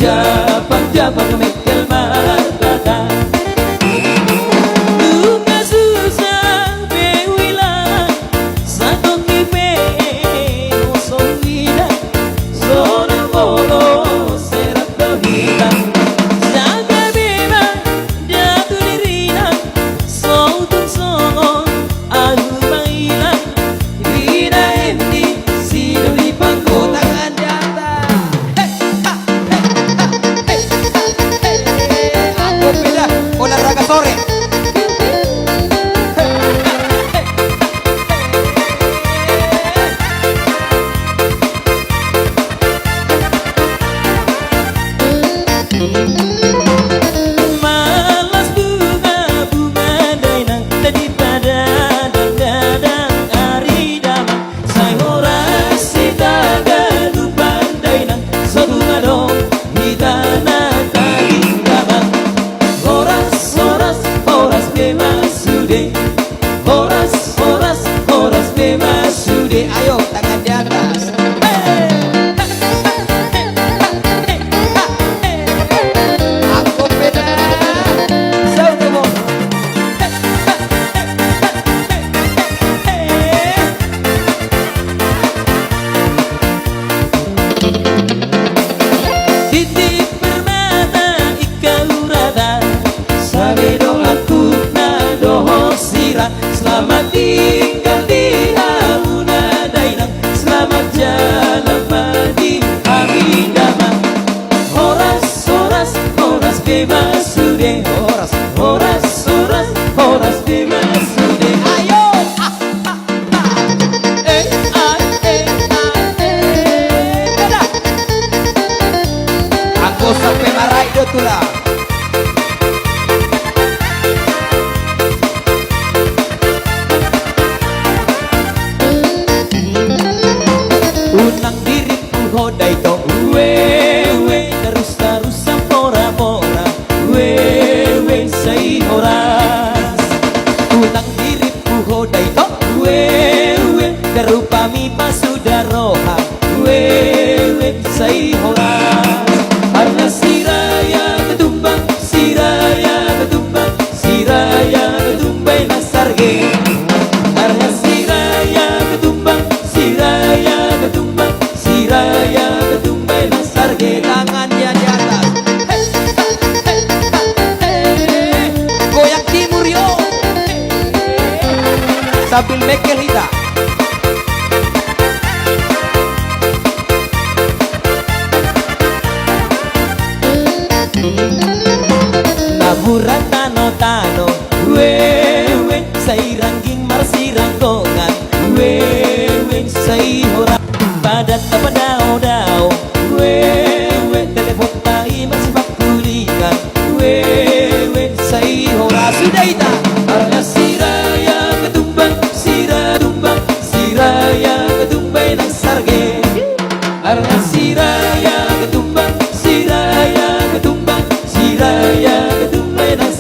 Japang mekel martata duka susah bewila satu kipe osowida zona bolo serat dohita jaga beba jatuh dirina sautun songon alu maila dina endi sido di pangko tangan di atas olahraga sore malas bunga-bunga dainang daripada dadang ari damang say horas sita galupan dainang satu ngadong hitana taging damang horas bemasude horas bemasude ayo tangan di atas aku beda saudemo titip permata ikau rada sabedo aku nadoho sira selamat tinggal di auna dainang selamat jalan madi amin damang horas bemasude horas bemasude ayo kada aku sampai marai dotulah unang diriku hodai to we terus pora-pora we say horas unang diriku hodai to we derupami pasudaroha we say horas harna siraya ketumbang nasarge harna siraya ketumbang nasarge tangannya di atas goyak timur yo sambil mekel hita naburan tano we say rangging marsiranggongan we say hora padat apa dao we telepon tai masih pakulingan we say hora sudah ita arna siraya ketumbang nang sarge arna siraya ketumbang nang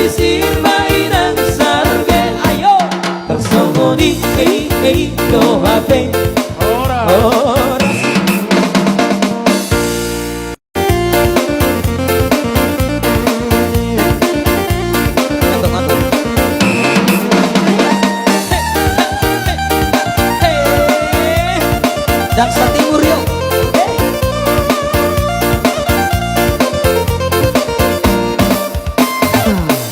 sisir mainan sarge. Ayo tersembunyi do hati ora. Daksa Timur yuk.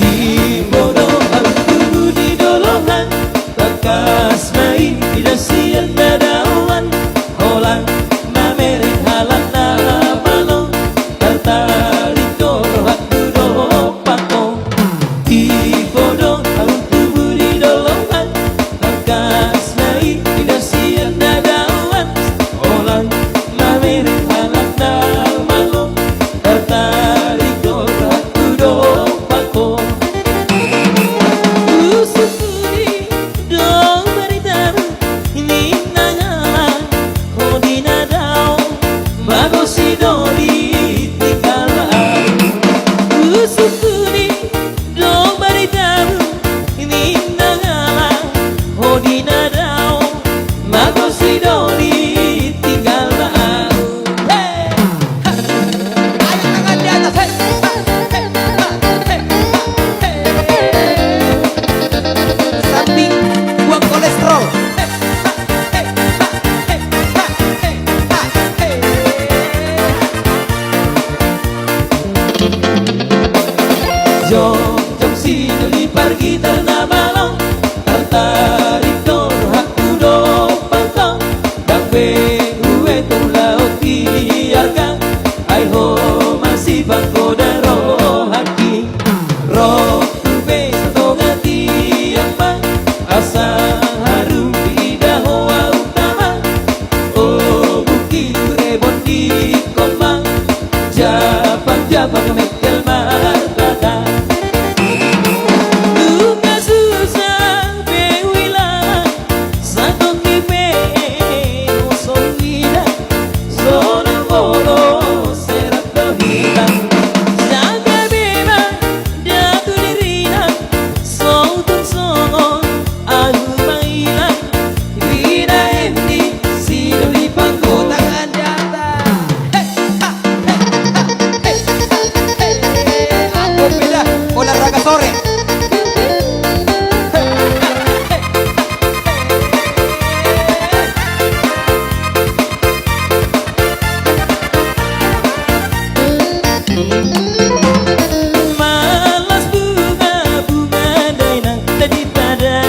Di bodohan tubuh di dolongan, bekas main tidak sian dadawan, holang mamerin halang namalong, tertarik dorohan duduk pako. Di bodohan tubuh di dolongan, bekas main tidak sian dadawan, holang mamerin halang namalong, tertarik dorohan duduk pako. Usupuri dong beritar ini nangalan kodina daun bagus si doli tinggalan. Usupuri dong beritar ini nangalan kodina daun bagus si doli tinggalan. Hey, ayo tangan di atas. Hey, samping buang kolesterol. Jom sini lipar gitar na balong, tertarik dor aku do pantong, dang uwe tong laut biarkan, ai ho masih bangko daro haki, roh tube satu ngati apa, asa harum tidak hoa utama, oh bukit rebon di kombang, Japang mekel markata. Duka susah bewilang, satu kipe usong vida, zona bolo serap dohilang, jaga beba datu dirina, sautun songon aku mailang, vida endi sido di pangko tangan jata. Aku beda olahraga sore. Malas bunga dainang tadi tada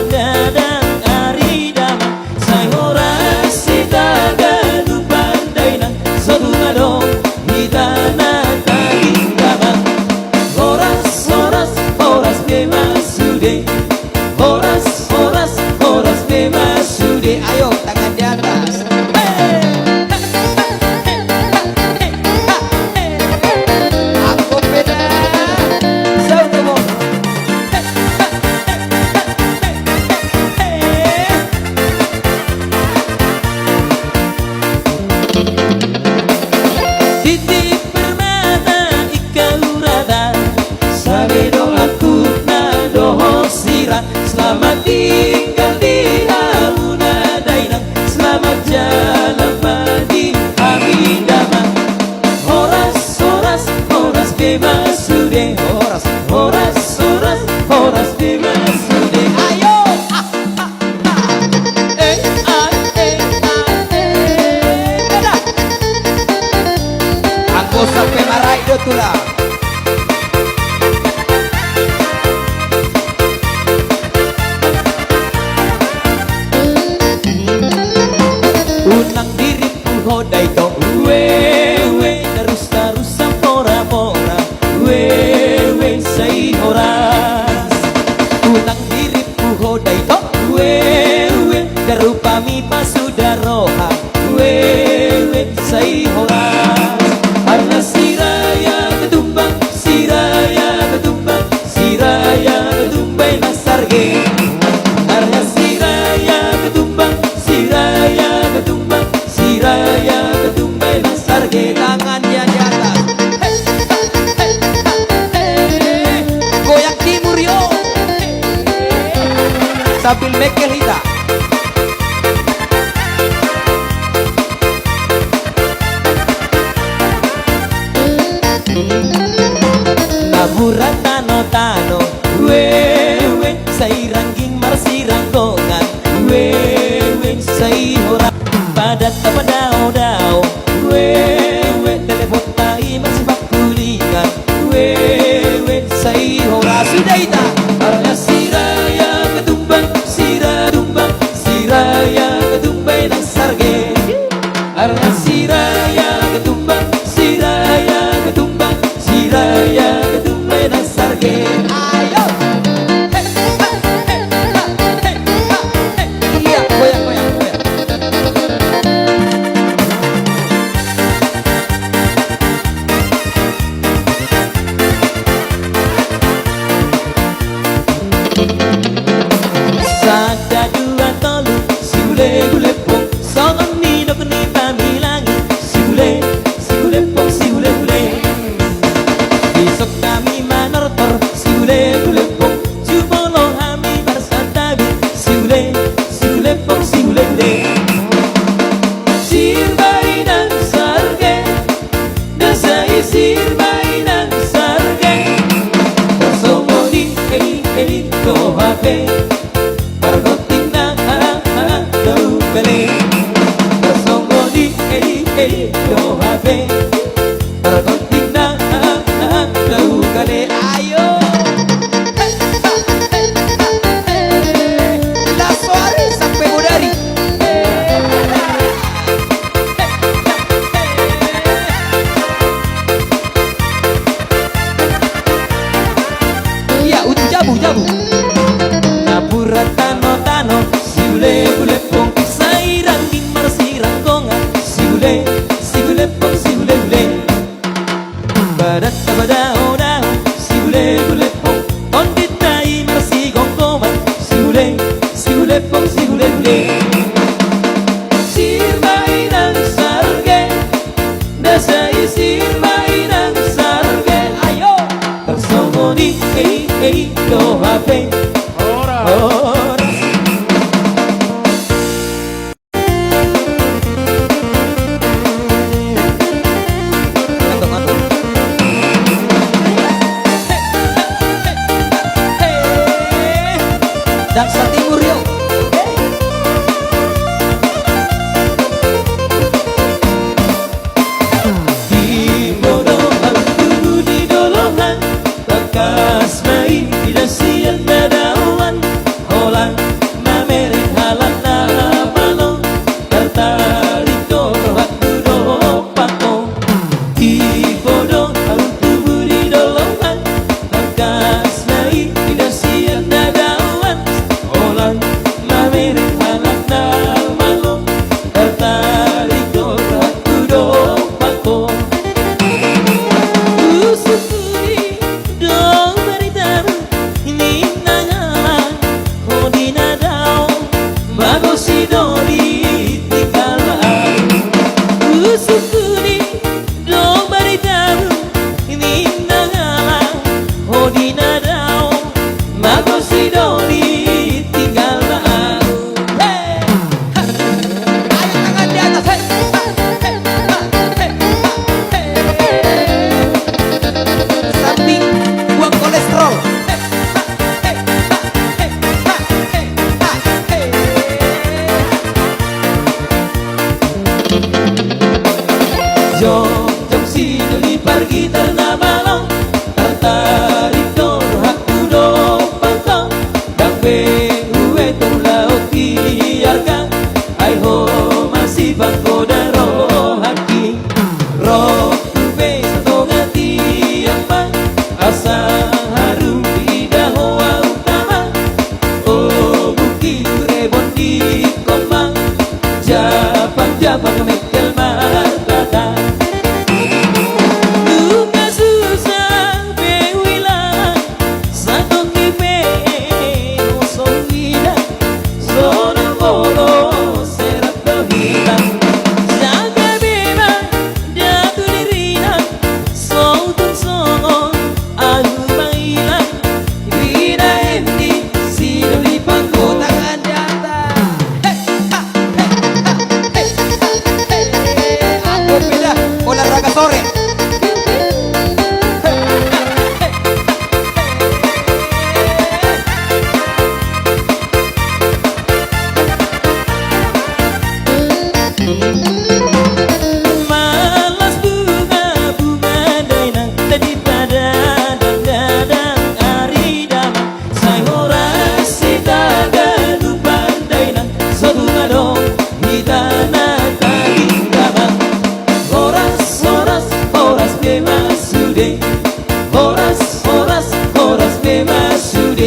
dadang ari damang, saya horas sita gaduh dainang sabunga dong hitana tadi damang. Horas bebas sude, horas bebas sude. Ayo tangan di atas. Aku beda sautumu. Titip permata ikau rada, sabedo aku nadoho sirah, selamat tinggal di Auna Dainang, selamat jalan di Amidama. Horas bebas sude, horas bebas sude. Ayo beda. Aku sampai marah itu tulah. Unang diriku hodai kau wewe, terus sampora wewe say horas. Unang diriku hodai kau wewe, terupami pasudaroha wewe say horas. Karena siraya ketumbang nasarge. Karena siraya ketumbang nasarge. Tangan dia di atas. Goyang sambil mekel hita. Naburan tano-tano wewe say rangging marsirang kongan wewe say hora padat tapadao-dao wewe telepon tai masih bakulingan wewe say hora sudah ita arya siraya ketumbang sira tumbang siraya ketumbay ng sarge arya siraya ketumbang siraya ketumbang siraya ketumbay ng sarge. Ayo iya goyang goyang goyang. Sada dua tolu si gule gule pong songon ni dok ni pamilangi si gule pong si gule gule besok kami manortor si gule pong jumolo kami bersatabi si gule pong si gule gule sirbai dan sarge dasai sirbai dan sarge bersomodi ko hape Margoting na daw bali Bersongodi do habe Margoting na daw bali. Ayo La Suari sampai Budari. Iya udah jabu Napura tano-tano si gule pong kisai rangging marsirang kongan si gule pong si gule badat tabadao-dao si gule pong onditai marsigong koman si gule pong si gule sirmai ng sarge dasai sirmai ng sarge. Ayo tersongoni do hape Daksa Timur yuk. Di bodohan tubuh di dolohan bekas main tidak siang dadawan holang namerin halan na balong tertarik dorohan tudoh pako di bodohan tubuh di dolohan bekas main tidak siang dadawan holang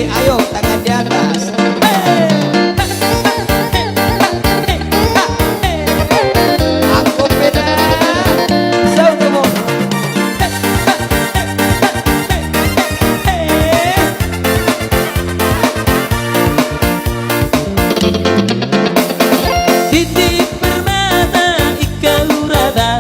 ayo tangan di atas. Aku beda. Sao kamu? Titip permata ika urada,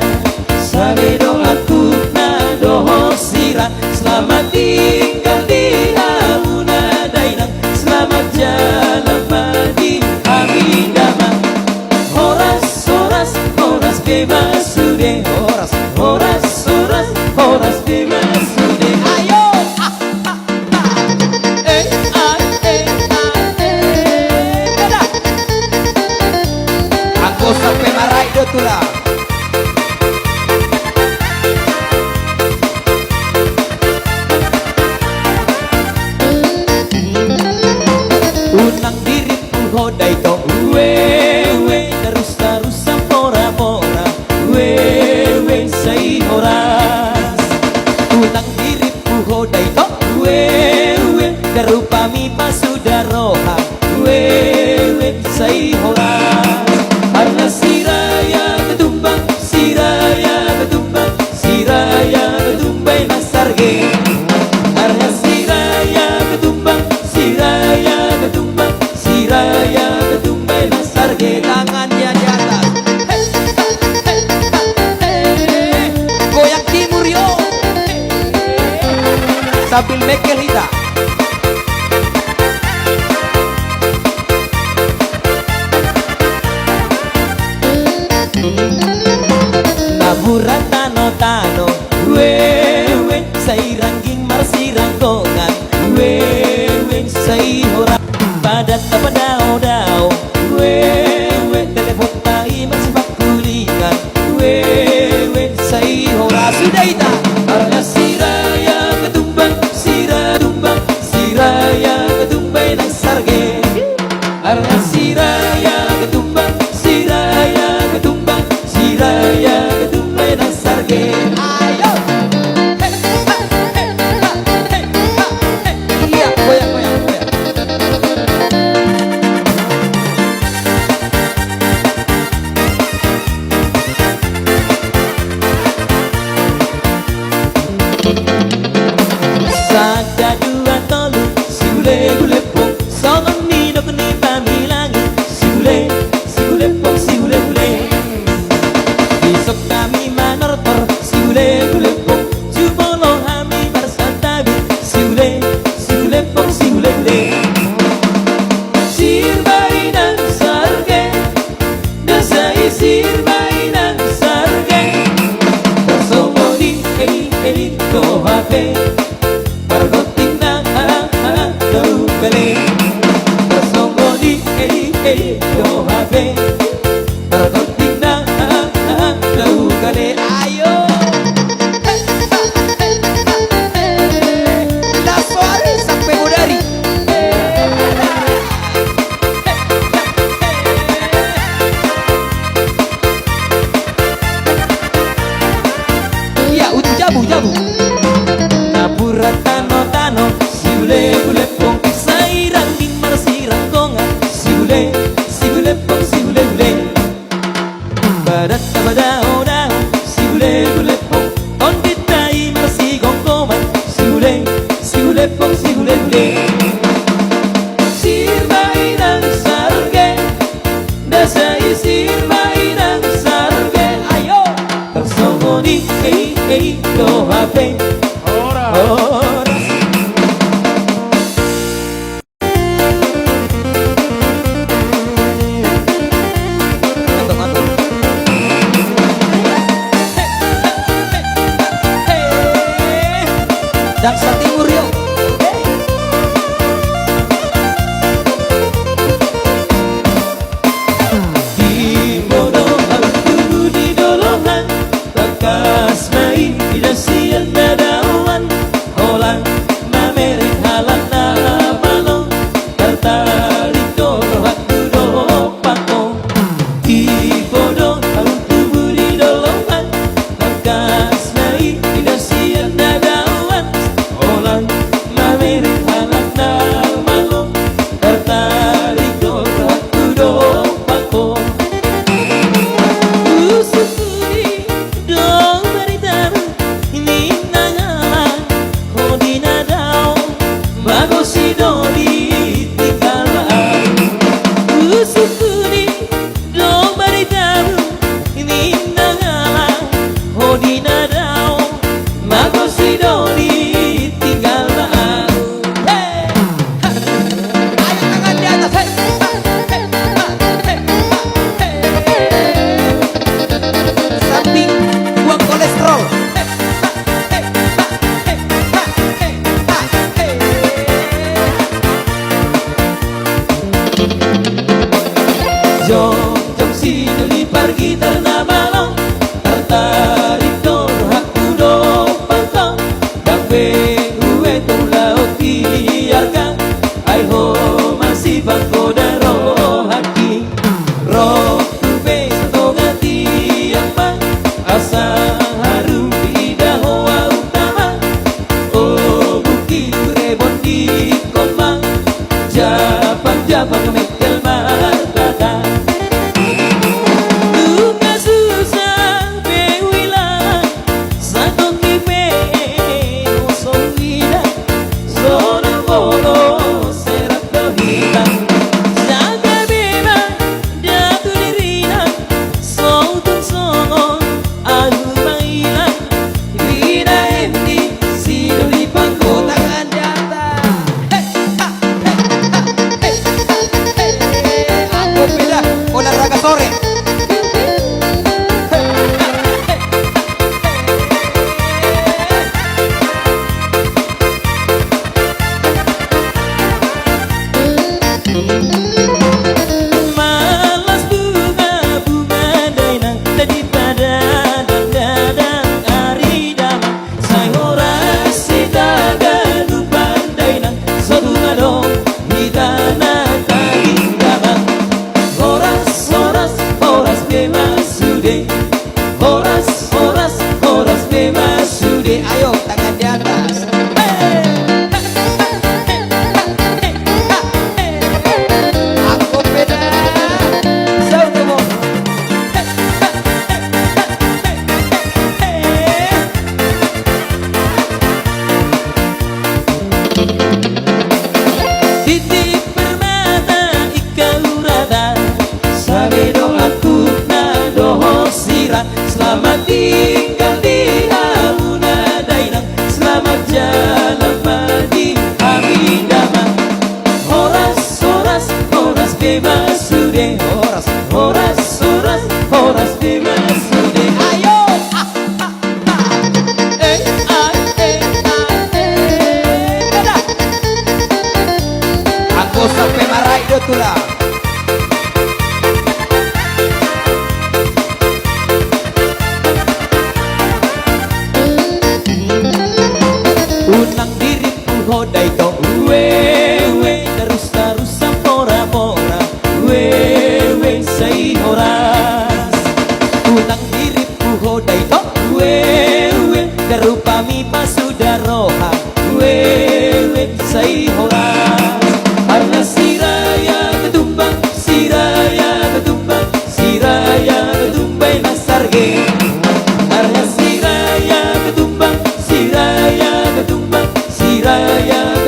sabe doaku na doho sira. Selamat tinggal di Auna Dainang, selamat jalan di Amindama. Horas, horas, horas bebas sudah. Horas, horas, horas, horas bebas sudah. Ayo, beda. Aku sampai marah itu tuh lah. Unang diriku hodai to we terus pora pora we say horas. Unang diriku hodai to we darupami pasudaroha we say horas. Arna siraya ketumbang siraya ketumbang siraya ketumbang nasarge. Arna siraya ketumbang siraya ketumbang siraya ketumbang nasarge. Tangannya di atas. Goyak timur yo. Sambil mekel hita. Naburan tano tano we say rangging marsirang gongan we say hora padat apa dao dao we telepon tai masih bakulingan we say hora sudah ita. Arna siraya ketumbang sira tumbang siraya ketumbang nang sarge. Arna siraya ketumbang siraya ketumbang siraya ketumbang nang sarge. Ayo. Iya, goyang goyang goyang. Saka dua tolu si gule gule pong songon ni dok ni pamilangi si gule pong si gule gule. Besok kami manortor si gule pong jubolo hami barsantabi si gule pong si gule gule. Sirbainan sarge dasai sirbainan sarge tersomoni eli kohape pargoting na tau bele tersomoni eli kohape pargoting na tau bele. Ayo la soirée sampai modari. Ya untuk jabu Napura tano tano si gule pong sairang ding marsirang konga si gule pong si gule. komang Japan mekel martata Duka susah bewila Satu kime osongida Sono bolo serat kahita Jaga beba jatuh dirina Sautun songon ahu maila Rina endi sido di pangko tangan di atas Aku beda olahraga sore Malas bunga dainang tadi pada dadang ari damang Say horas si daga dupan dainang Sodunga dong hidana tadi damang Horas bebas sude Horas bebas sude Ayo tangan di atas Aku beda Sautomo Titip permata ikau rata Sabedo aku nadoho sirah Selamat tinggal di Hauna Dainang Selamat jalan di Hamidama Horas bebas sude Horas bebas sude Ayo Beda Aku sampai marah itu tulah Unang diriku hodai to Wewe terus sampora-pora Wewe say horas Unang diriku hodai to Wewe terupami pasudaroha Wewe say horas Karena siraya ketumbang nasarge Karena siraya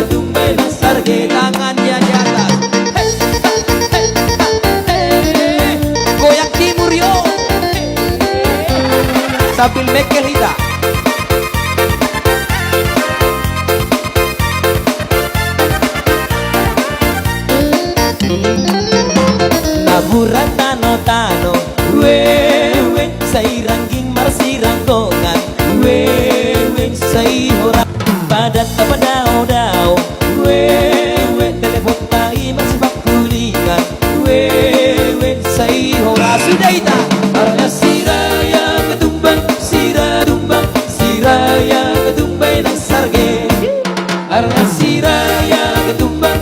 ketumbang nasarge Tangan dia di atas Goyak timur yo Sambil mekel hita Naburan tano Wewe say rangging marsirang kongan Wewe say horas Padat apa dao Wewe telepon tai masih bakulingan Wewe say horas Sudah ita Karena siraya ketumbang Siraya ketumbang nasarge Karena siraya ketumbang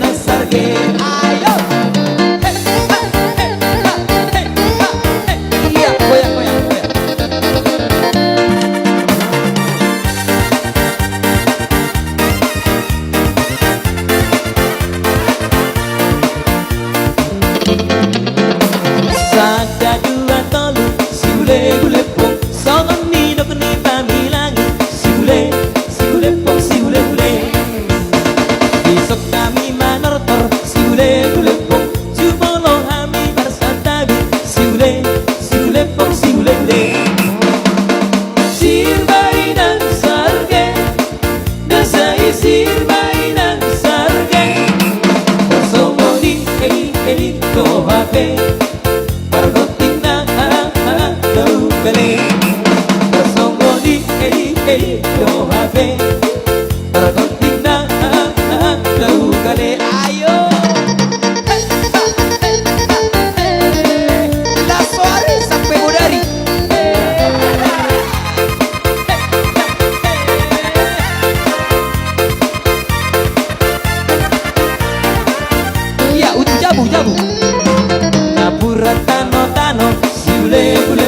nasarge Ayo Iya goyang Sada dua tolu si gule pong Songon nino keni pamilangi Si gule pong Besok kami manortor si gule pong Jumolo hami bersatabi Si gule pong Sirbai dan sarge Dasai sirbai dan sarge Bersomoni hei kohape Margotina tau bele Bersomoni hei kohape Margotina tau bele Ayo La Suare sampai Bodari Iya, jabu Napura tano si gule